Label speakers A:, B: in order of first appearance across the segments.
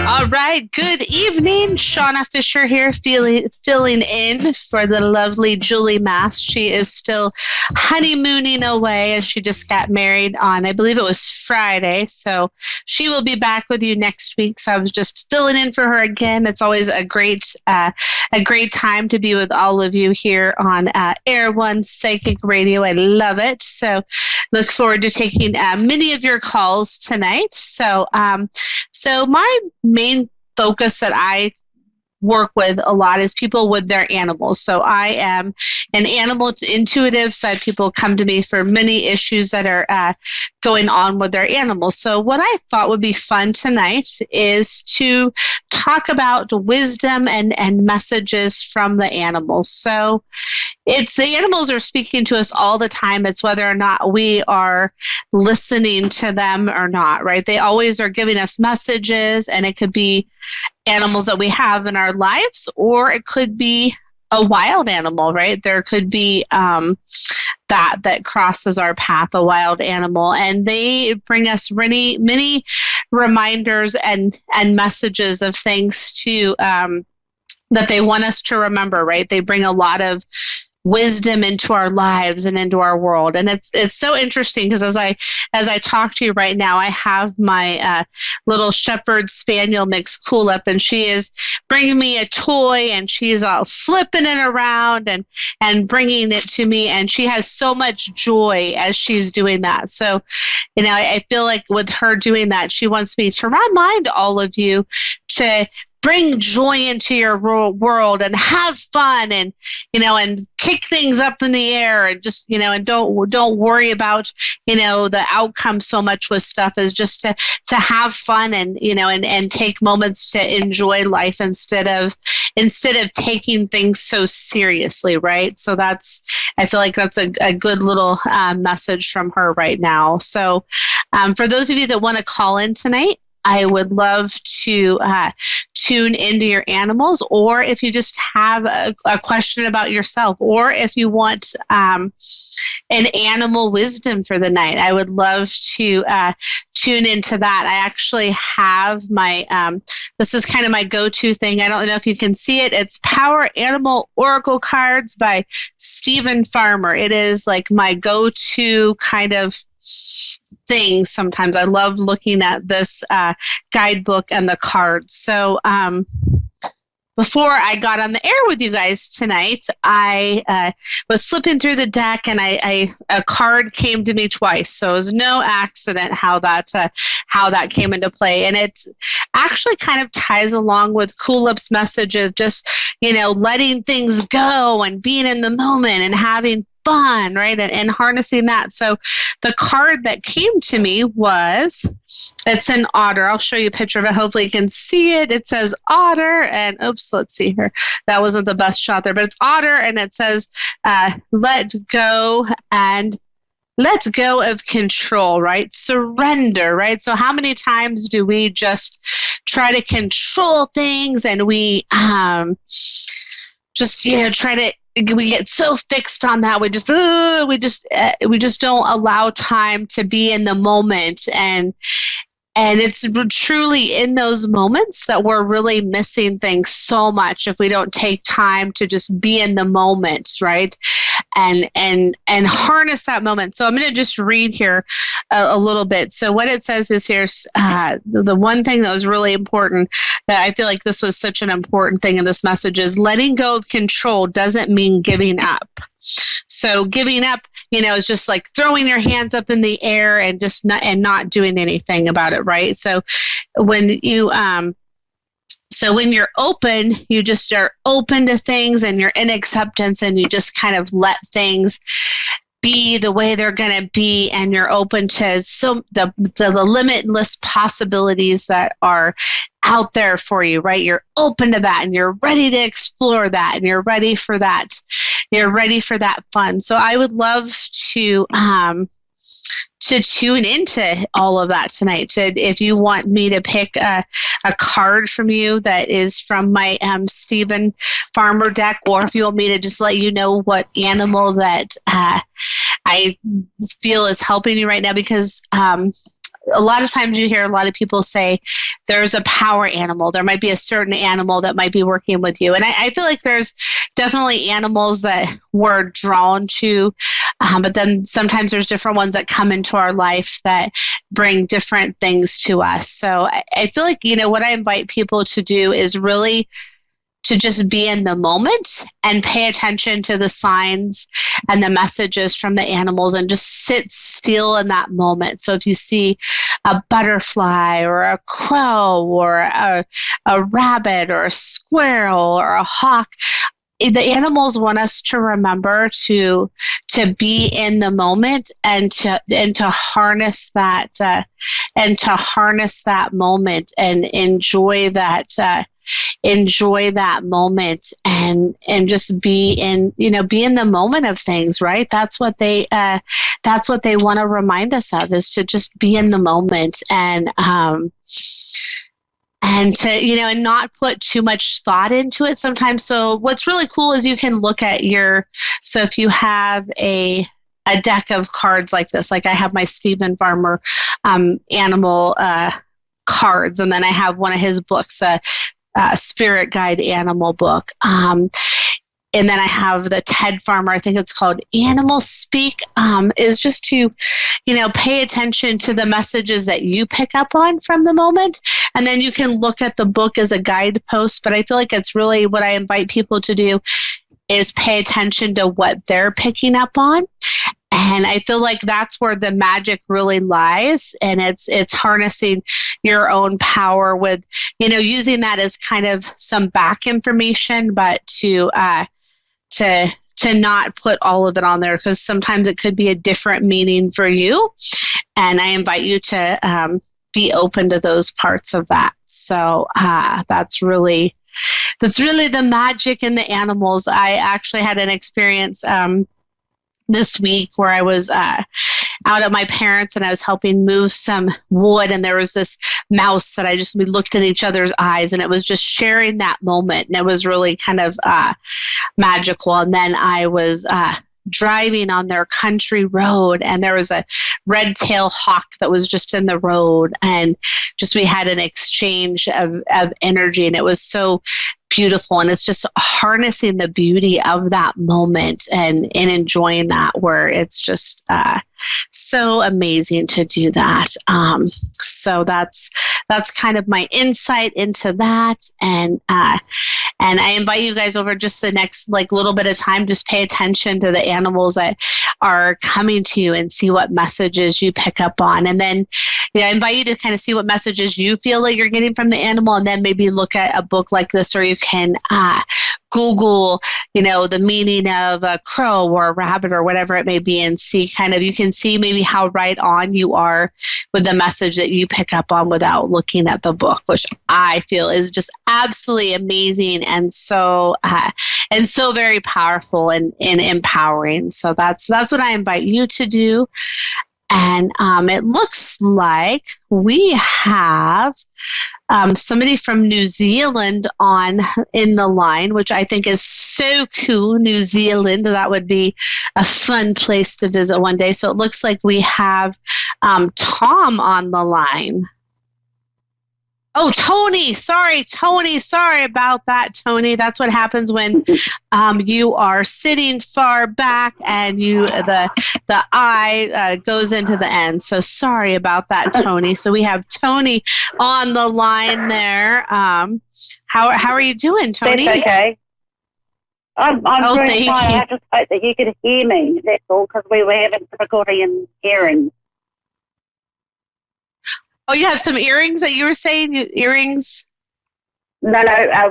A: All right. Good evening. Shauna Fisher here, filling in for the lovely Julie Mast. She is still honeymooning away as she just got married on, I believe it was Friday. So she will be back with you next week. So I was just filling in for her again. It's always a great time to be with all of you here on Air One Psychic Radio. I love it. So look forward to taking many of your calls tonight. So my main focus that I work with a lot is people with their animals. So I am an animal intuitive, so I have people come to me for many issues that are going on with their animals. So what I thought would be fun tonight is to talk about wisdom and messages from the animals. So it's the animals are speaking to us all the time. It's whether or not we are listening to them or not, right? They always are giving us messages, and it could be animals that we have in our lives, or it could be a wild animal, right? There could be that crosses our path, a wild animal, and they bring us many reminders and messages of things to that they want us to remember, right? They bring a lot of wisdom into our lives and into our world. And it's so interesting because as I talk to you right now, I have my little shepherd spaniel mix Cool Up, and she is bringing me a toy, and she's all flipping it around and bringing it to me, and she has so much joy as she's doing that. So, I feel like with her doing that, she wants me to remind all of you to bring joy into your world and have fun and kick things up in the air and just, and don't worry about, the outcome so much with stuff, is just to have fun and, and take moments to enjoy life instead of taking things so seriously. Right. So I feel like that's a good little message from her right now. So for those of you that want to call in tonight, I would love to tune into your animals, or if you just have a question about yourself, or if you want an animal wisdom for the night, I would love to tune into that. I actually have my, this is kind of my go-to thing. I don't know if you can see it. It's Power Animal Oracle Cards by Stephen Farmer. It is like my go-to kind of thing. Sometimes I love looking at this guidebook and the cards. So before I got on the air with you guys tonight, I was flipping through the deck, and a card came to me twice. So it was no accident how that came into play, and it actually kind of ties along with Cool Up's message of just letting things go and being in the moment and having fun, right? And harnessing that. So the card that came to me it's an otter. I'll show you a picture of it. Hopefully you can see it. It says otter, and oops, let's see here. That wasn't the best shot there, but it's otter, and it says, let go of control, right? Surrender, right? So how many times do we just try to control things, and we we get so fixed on that. We just don't allow time to be in the moment, and it's truly in those moments that we're really missing things so much if we don't take time to just be in the moment, right? And harness that moment. So I'm going to just read here a little bit. So what it says is here, the one thing that was really important, that I feel like this was such an important thing in this message, is letting go of control doesn't mean giving up. So giving up, is just like throwing your hands up in the air and just not doing anything about it, right? So when you're open, you just are open to things, and you're in acceptance, and you just kind of let things be the way they're going to be, and you're open to the limitless possibilities that are out there for you, right? You're open to that, and you're ready to explore that, and you're ready for that. You're ready for that fun. So I would love to tune into all of that tonight. So if you want me to pick a card from you that is from my Stephen Farmer deck, or if you want me to just let you know what animal that I feel is helping you right now, because a lot of times you hear a lot of people say there's a power animal. There might be a certain animal that might be working with you. And I feel like there's definitely animals that we're drawn to, but then sometimes there's different ones that come into our life that bring different things to us. So I feel like, what I invite people to do is really to just be in the moment and pay attention to the signs and the messages from the animals and just sit still in that moment. So if you see a butterfly or a crow or a rabbit or a squirrel or a hawk, the animals want us to remember to be in the moment and to harness that moment and enjoy that moment and just be in the moment of things, right? That's what they want to remind us of, is to just be in the moment and to, and not put too much thought into it sometimes. So what's really cool is you can look at so if you have a deck of cards like this, like I have my Stephen Farmer animal cards, and then I have one of his books, Spirit Guide Animal book. And then I have the Ted Farmer, I think it's called Animal Speak, is just to, pay attention to the messages that you pick up on from the moment. And then you can look at the book as a guidepost. But I feel like it's really what I invite people to do is pay attention to what they're picking up on. And I feel like that's where the magic really lies. And it's harnessing your own power with, using that as kind of some back information, but to not put all of it on there, because sometimes it could be a different meaning for you. And I invite you to be open to those parts of that. So that's really the magic in the animals. I actually had an experience this week where I was out at my parents' and I was helping move some wood, and there was this mouse that we looked in each other's eyes, and it was just sharing that moment, and it was really kind of magical. And then I was driving on their country road, and there was a red-tailed hawk that was just in the road, and just we had an exchange of energy, and it was so beautiful. And it's just harnessing the beauty of that moment and enjoying that, where it's just so amazing to do that. So that's kind of my insight into that. And I invite you guys over just the next little bit of time, just pay attention to the animals that are coming to you and see what messages you pick up on. And then I invite you to kind of see what messages you feel like you're getting from the animal, and then maybe look at a book like this, or you can Google, the meaning of a crow or a rabbit or whatever it may be, and see you can see maybe how right on you are with the message that you pick up on without looking at the book, which I feel is just absolutely amazing and so very powerful and empowering. So that's what I invite you to do. And it looks like we have somebody from New Zealand in the line, which I think is so cool. New Zealand, that would be a fun place to visit one day. So it looks like we have Tom on the line. Oh, Tony, sorry about that, Tony. That's what happens when you are sitting far back and the I goes into the end. So sorry about that, Tony. So we have Tony on the line there. How are you doing, Tony?
B: That's okay. I'm doing fine. I just hope that you can hear me. That's all, because we were having difficulty in hearing.
A: Oh, you have some earrings that you were saying? Earrings?
B: No,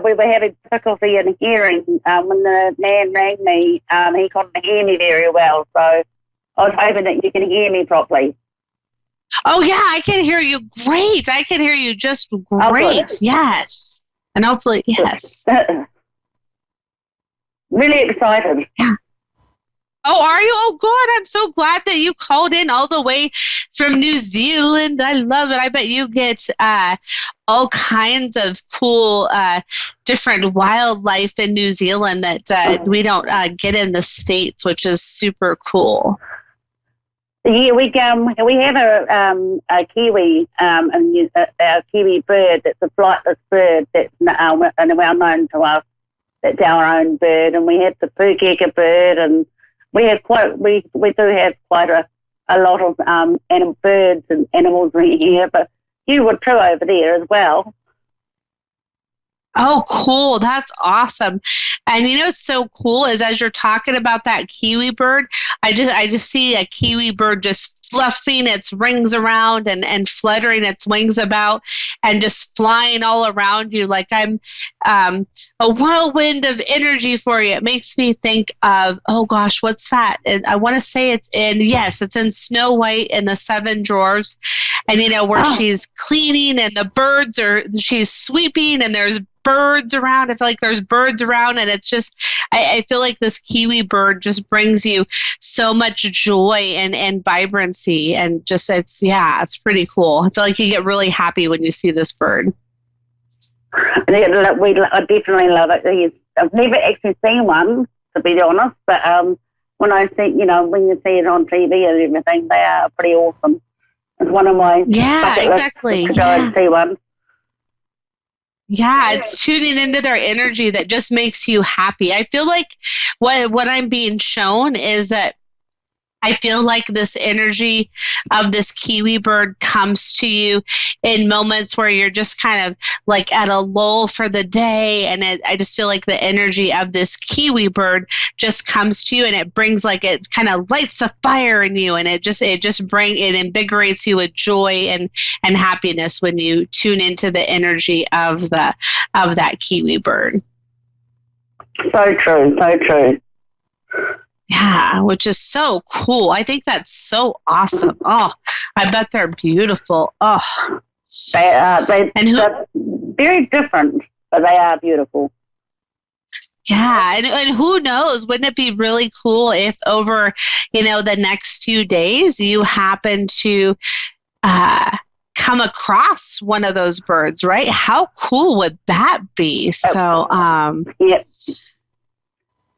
B: we were having difficulty in hearing. When the man rang me, he couldn't hear me very well. So I was hoping that you can hear me properly.
A: Oh, yeah, I can hear you great. I can hear you just great. Oh, yes. And hopefully, yes.
B: Really excited.
A: Yeah. Oh, are you? Oh, good. I'm so glad that you called in all the way from New Zealand. I love it. I bet you get all kinds of cool, different wildlife in New Zealand that we don't get in the States, which is super cool.
B: Yeah, we have a kiwi, a kiwi bird that's a flightless bird that's well known to us. That's our own bird, and we have the pukeka bird, and we do have quite a lot of birds and animals here, but you would too over there as well.
A: Oh, cool. That's awesome. And what's so cool is as you're talking about that kiwi bird, I just see a kiwi bird just fluffing its rings around and fluttering its wings about and just flying all around you like I'm a whirlwind of energy for you. It makes me think of, oh gosh, what's that? I want to say it's in Snow White and the Seven Dwarfs. And where she's cleaning and she's sweeping and there's birds around. I feel like there's birds around, and it's just, I feel like this kiwi bird just brings you so much joy and vibrancy, and just, it's pretty cool. I feel like you get really happy when you see this bird.
B: I definitely love it. I've never actually seen one, to be honest, but when I see, when you see it on TV and everything, they are pretty awesome. It's one of my
A: exactly
B: to go and see one.
A: Yeah, it's tuning into their energy that just makes you happy. I feel like what I'm being shown is that I feel like this energy of this kiwi bird comes to you in moments where you're just kind of like at a lull for the day. And I just feel like the energy of this kiwi bird just comes to you, and it brings it kind of lights a fire in you. And it invigorates you with joy and happiness when you tune into the energy of that kiwi bird.
B: So true. So true.
A: Yeah, which is so cool. I think that's so awesome. Oh, I bet they're beautiful. Oh,
B: they are. They're very different, but they are beautiful.
A: Yeah, and who knows? Wouldn't it be really cool if over, the next few days you happen to come across one of those birds, right? How cool would that be? So,
B: yep.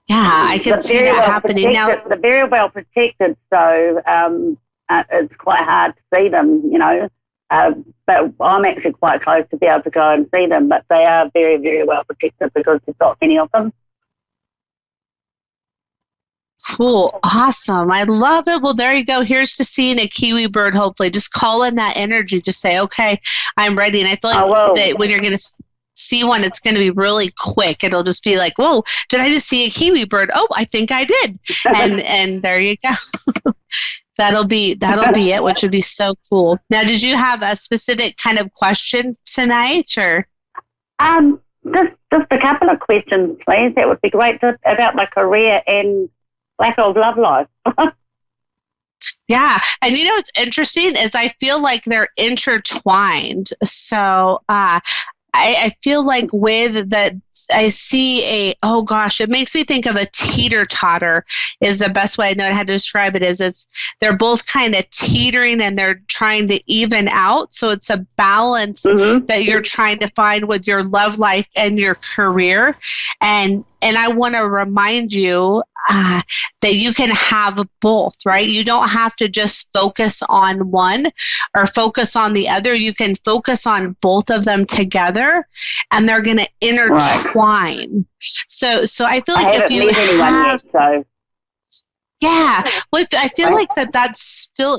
A: Yeah, I can see that happening now.
B: They're very well protected, so it's quite hard to see them, but I'm actually quite close to be able to go and see them, but they are very, very well protected because there's not many of them.
A: Cool. Awesome. I love it. Well, there you go. Here's to seeing a kiwi bird, hopefully. Just call in that energy. Just say, okay, I'm ready. And I feel like that when you're going to see one, it's going to be really quick. It'll just be like, whoa, did I just see a kiwi bird? Oh, I think I did. And there you go. That'll be it, which would be so cool. Now, did you have a specific kind of question tonight, or?
B: Just a couple of questions, please. That would be great. Just about my career and lack of love life.
A: Yeah. And what's interesting is I feel like they're intertwined. So I feel like with that, I see it makes me think of a teeter-totter is the best way I know how to describe it. They're both kind of teetering and they're trying to even out. So it's a balance that you're trying to find with your love life and your career. And I want to remind you that you can have both, right? You don't have to just focus on one or focus on the other. You can focus on both of them together, and they're going to intertwine. So I feel like if you have, yeah, well, I feel like that's still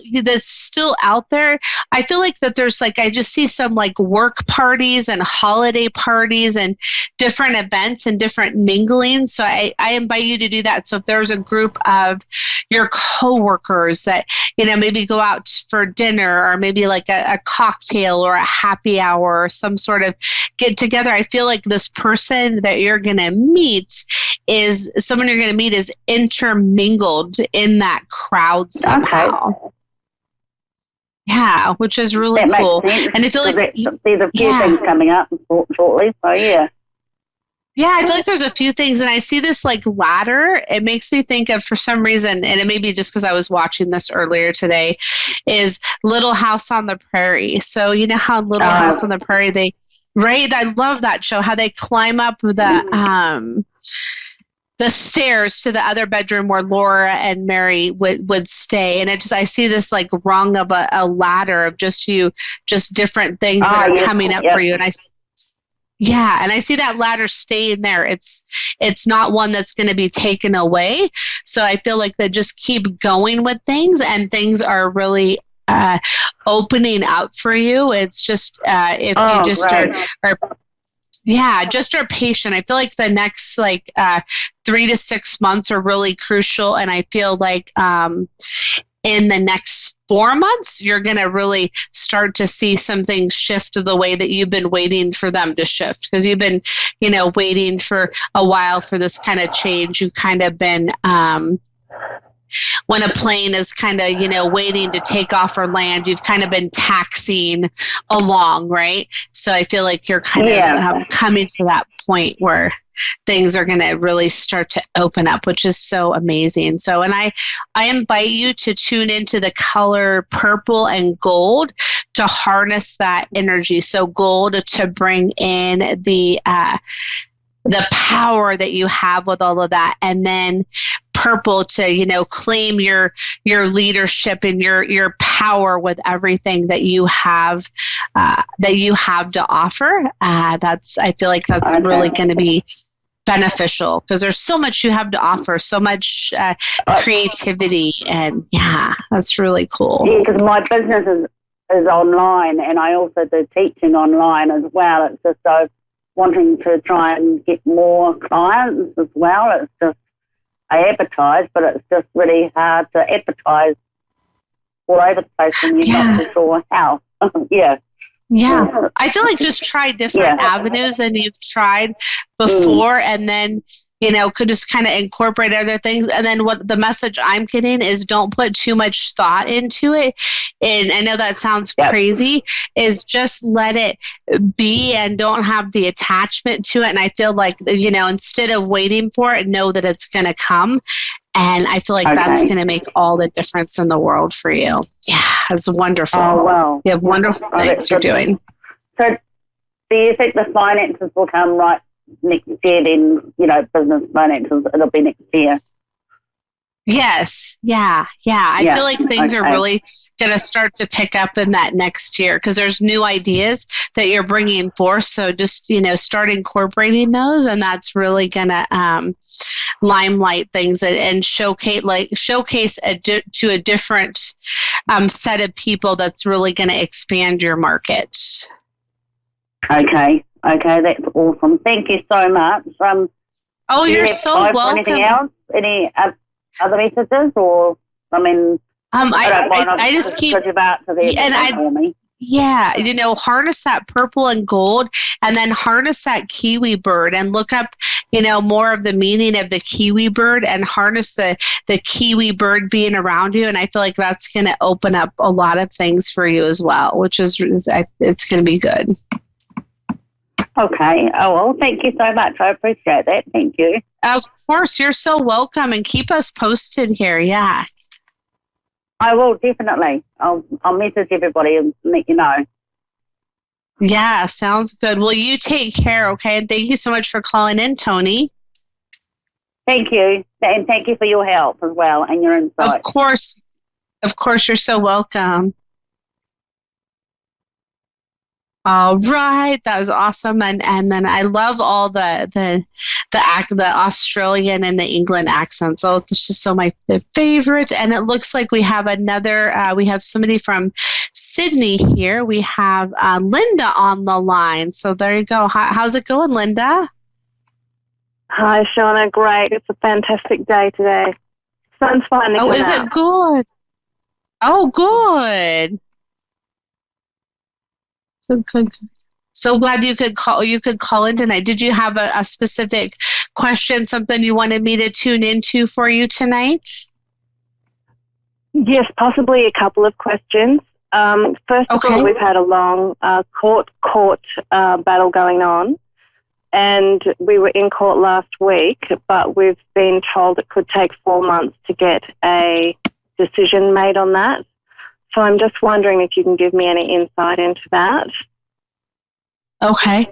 A: out there. I feel like that there's I just see some work parties and holiday parties and different events and different mingling. So I invite you to do that. So if there's a group of your coworkers that, maybe go out for dinner or maybe a cocktail or a happy hour or some sort of get together, I feel like this person that you're going to meet is someone you're going to meet is intermingled in that crowd somehow. Okay. Yeah, which is really cool. And I feel like
B: there's a few things coming up shortly. So yeah.
A: Yeah, I feel like there's a few things, and I see this ladder. It makes me think of, for some reason, and it may be just because I was watching this earlier today, is Little House on the Prairie. So you know how Little House on the Prairie, right? I love that show. How they climb up the the stairs to the other bedroom where Laura and Mary would stay. And I see this like rung of a ladder of just different things that are coming up for you. And I see that ladder staying there. It's not one that's going to be taken away. So I feel like they just keep going with things, and things are really opening up for you. It's just if you just are patient. I feel like the next 3 to 6 months are really crucial, and I feel like in the next 4 months, you're going to really start to see some things shift to the way that you've been waiting for them to shift, because you've been, waiting for a while for this kind of change. You've kind of been, when a plane is kind of, waiting to take off or land, you've kind of been taxiing along, right? So I feel like you're kind of coming to that point where things are going to really start to open up, which is so amazing. So, and I invite you to tune into the color purple and gold to harness that energy. So gold to bring in the power that you have with all of that, and then purple to claim your leadership and your power with everything that you have to offer. I feel like that's really going to be beneficial, because there's so much you have to offer, so much creativity, and that's really cool.
B: Yeah, because my business is online, and I also do teaching online as well. It's just so wanting to try and get more clients as well. It's just, I advertise, but it's just really hard to advertise all over the place when you're not too sure how.
A: Yeah, I feel like just try different avenues than you've tried before, and then, could just kind of incorporate other things. And then what the message I'm getting is, don't put too much thought into it. And I know that sounds crazy, is just let it be and don't have the attachment to it. And I feel like, instead of waiting for it, know that it's going to come. And I feel like that's going to make all the difference in the world for you. Yeah, it's wonderful.
B: Oh, wow.
A: You have wonderful things you're doing.
B: So do you think the finances will come right next year then, business finances, it'll be next year?
A: Yes. Yeah. I feel like things are really going to start to pick up in that next year, because there's new ideas that you're bringing forth. So just, start incorporating those, and that's really going to limelight things and showcase to a different set of people that's really going to expand your market.
B: Okay, that's awesome. Thank you so much.
A: You're so welcome.
B: Anything else? Any other messages, or I don't mind.
A: I just keep
B: about to the for me.
A: Yeah, harness that purple and gold, and then harness that kiwi bird, and look up, more of the meaning of the kiwi bird, and harness the kiwi bird being around you. And I feel like that's going to open up a lot of things for you as well, which is, it's going to be good.
B: Okay. Oh, well, thank you so much. I appreciate that. Thank you.
A: Of course. You're so welcome, and keep us posted here. Yeah.
B: I will, definitely. I'll message everybody and let you know.
A: Yeah, sounds good. Well, you take care, okay? And thank you so much for calling in, Tony.
B: Thank you. And thank you for your help as well and your insight.
A: Of course. You're so welcome. All right, that was awesome, and then I love all the Australian and the England accents. So it's just the favorite. And it looks like we have we have somebody from Sydney here. We have Linda on the line. So there you go. How's it going, Linda?
C: Hi, Shauna. Great. It's a fantastic day today. Sun's finally come out.
A: Is it good? Oh, good. Good. So glad you could call in tonight. Did you have a specific question, something you wanted me to tune into for you tonight?
C: Yes, possibly a couple of questions. First of all, we've had a long court battle going on, and we were in court last week, but we've been told it could take 4 months to get a decision made on that. So I'm just wondering if you can give me any insight into that.
A: Okay.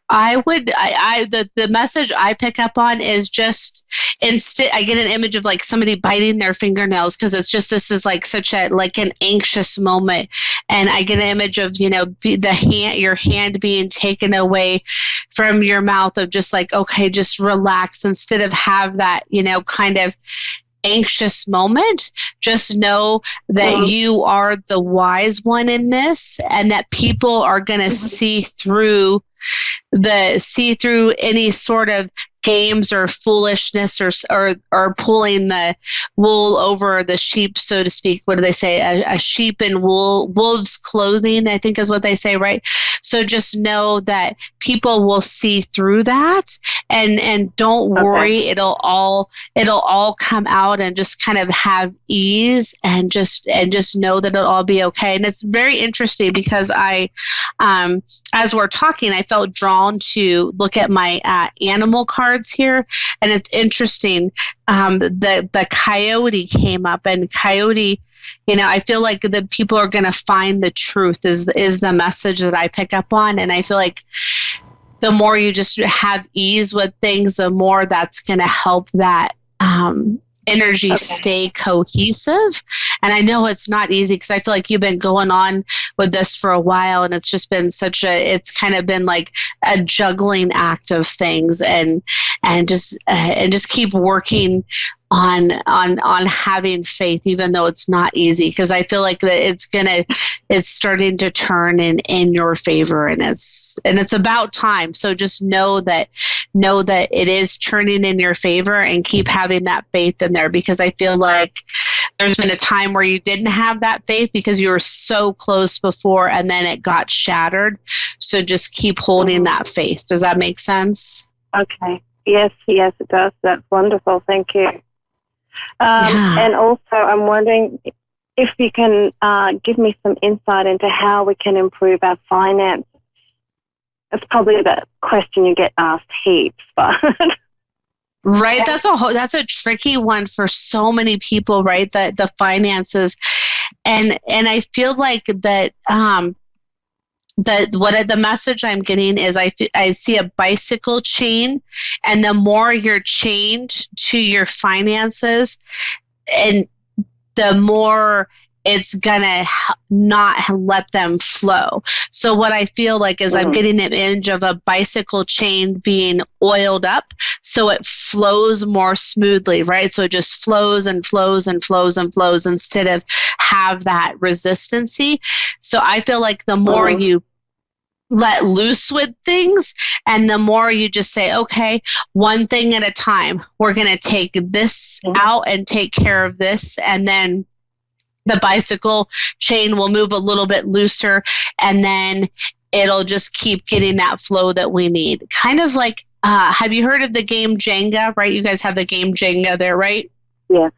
A: The message I pick up on is just instead, I get an image of like somebody biting their fingernails because it's just, this is like such a, like an anxious moment. And I get an image of, your hand being taken away from your mouth of just like, okay, just relax instead of have that, kind of anxious moment. Just know that you are the wise one in this, and that people are going to see through any sort of games or foolishness or pulling the wool over the sheep, so to speak. What do they say? A sheep in wolf's clothing, I think is what they say, right? So just know that people will see through that, and don't worry. It'll all come out, and just kind of have ease, and just know that it'll all be okay. And it's very interesting because as we're talking, I felt drawn to look at my animal cards here, and it's interesting. The coyote came up, and coyote, I feel like the people are going to find the truth is the message that I pick up on. And I feel like the more you just have ease with things, the more that's going to help that energy stay cohesive. And I know it's not easy because I feel like you've been going on with this for a while, and it's just been it's kind of been like a juggling act of things, and just keep working on having faith, even though it's not easy, because I feel like that it's starting to turn in your favor, and it's about time. So just know that it is turning in your favor, and keep having that faith in there, because I feel like there's been a time where you didn't have that faith because you were so close before, and then it got shattered. So just keep holding that faith. Does that make sense?
C: Okay. Yes, it does. That's wonderful. Thank you. And also, I'm wondering if you can give me some insight into how we can improve our finance. It's probably the question you get asked heaps, but
A: right. That's a tricky one for so many people, right? The finances, and I feel like that. The message I'm getting is I see a bicycle chain, and the more you're chained to your finances, and the more it's gonna not let them flow. So what I feel like is I'm getting an image of a bicycle chain being oiled up so it flows more smoothly, right? So it just flows and flows and flows and flows instead of have that resistancy. So I feel like the more you let loose with things, and the more you just say, okay, one thing at a time, we're going to take this out and take care of this, and then the bicycle chain will move a little bit looser, and then it'll just keep getting that flow that we need. Kind of like, have you heard of the game Jenga, right? You guys have the game Jenga there, right?
B: Yes.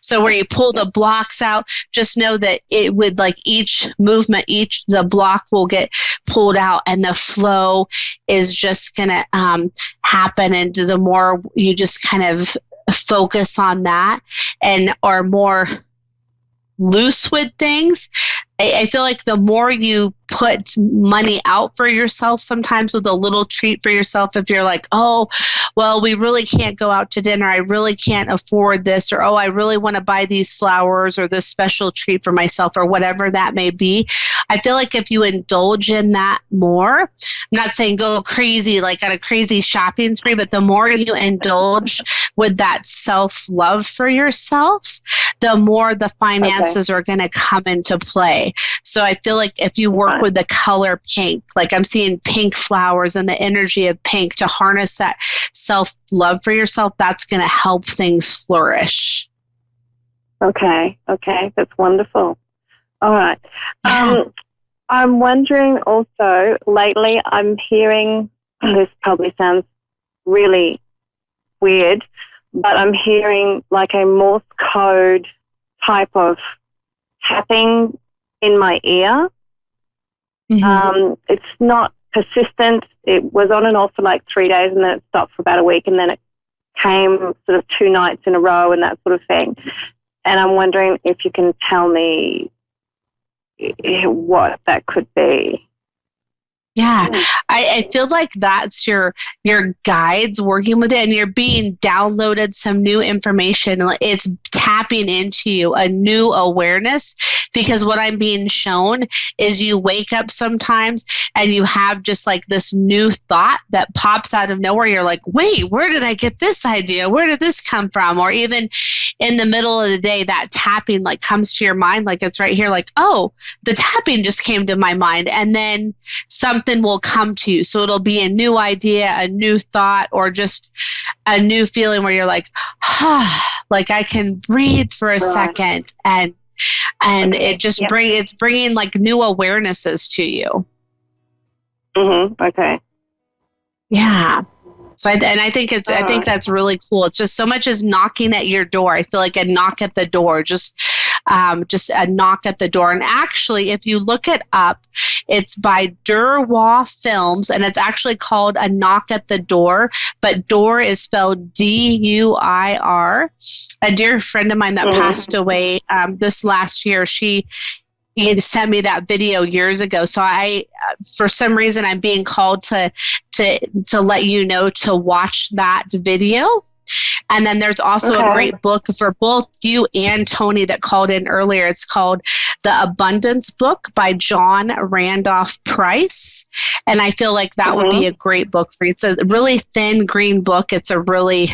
A: So where you pull the blocks out, just know that it would, like, each movement, the block will get pulled out, and the flow is just going to happen. And the more you just kind of focus on that and are more loose with things, I feel like the more you put money out for yourself, sometimes with a little treat for yourself, if you're like, oh, well, we really can't go out to dinner, I really can't afford this, or oh, I really want to buy these flowers or this special treat for myself, or whatever that may be. I feel like if you indulge in that more, I'm not saying go crazy, like on a crazy shopping spree, but the more you indulge with that self-love for yourself, the more the finances are going to come into play. So I feel like if you work with the color pink, like I'm seeing pink flowers and the energy of pink to harness that self-love for yourself, that's going to help things flourish.
C: Okay. That's wonderful. All right. I'm wondering also, lately I'm hearing, this probably sounds really weird, but I'm hearing like a Morse code type of tapping in my ear. It's not persistent. It was on and off for like 3 days, and then it stopped for about a week, and then it came sort of 2 nights in a row and that sort of thing. And I'm wondering if you can tell me what that could be.
A: Yeah, I feel like that's your guides working with it, and you're being downloaded some new information. It's tapping into you, a new awareness, because what I'm being shown is you wake up sometimes and you have just like this new thought that pops out of nowhere. You're like, wait, where did I get this idea? Where did this come from? Or even in the middle of the day, that tapping like comes to your mind, like it's right here, like, oh, the tapping just came to my mind. And then something will come to you. So it'll be a new idea, a new thought, or just a new feeling where you're like, like I can breathe for a second, and it just it's bringing like new awarenesses to you.
C: Okay.
A: Yeah. So I think that's really cool. It's just so much as knocking at your door. I feel like a knock at the door, just a knock at the door. And actually, if you look it up, it's by Durwa Films, and it's actually called A Knock at the Door, but door is spelled D-U-I-R. A dear friend of mine that passed away this last year, he had sent me that video years ago. So I, for some reason, I'm being called to let you know to watch that video. And then there's also a great book for both you and Tony that called in earlier. It's called The Abundance Book by John Randolph Price. And I feel like that would be a great book for you. It's a really thin green book. It's a really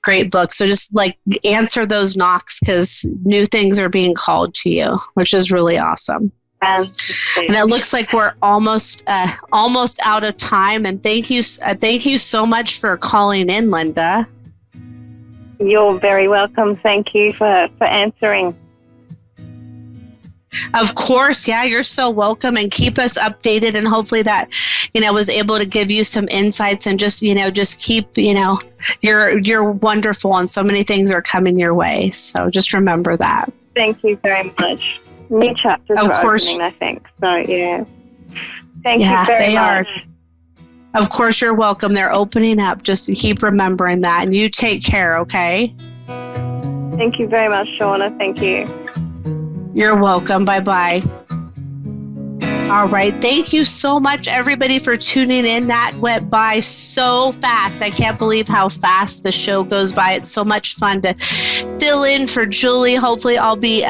A: great book. So just like answer those knocks, because new things are being called to you, which is really awesome. And it looks like we're almost out of time. And thank you so much for calling in, Linda.
C: You're very welcome. Thank you for answering.
A: Of course, yeah, you're so welcome, and keep us updated, and hopefully that, was able to give you some insights, and just keep, you're wonderful, and so many things are coming your way. So just remember that.
C: Thank you very much. New chapters are opening, I think. So, yeah. Thank you very much.
A: Of course, you're welcome. They're opening up. Just keep remembering that, and you take care, okay?
C: Thank you very much, Shauna. Thank you.
A: You're welcome. Bye-bye. All right. Thank you so much, everybody, for tuning in. That went by so fast. I can't believe how fast the show goes by. It's so much fun to fill in for Julie. Hopefully, I'll be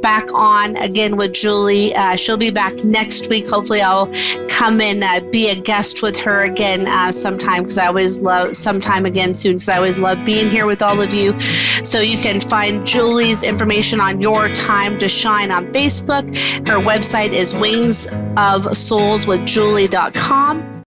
A: back on again with Julie. She'll be back next week. Hopefully, I'll come and be a guest with her again sometime, because I always love sometime again soon, because I always love being here with all of you. So you can find Julie's information on Your Time to Shine on Facebook. Her website is wingsofsoulswithjulie.com.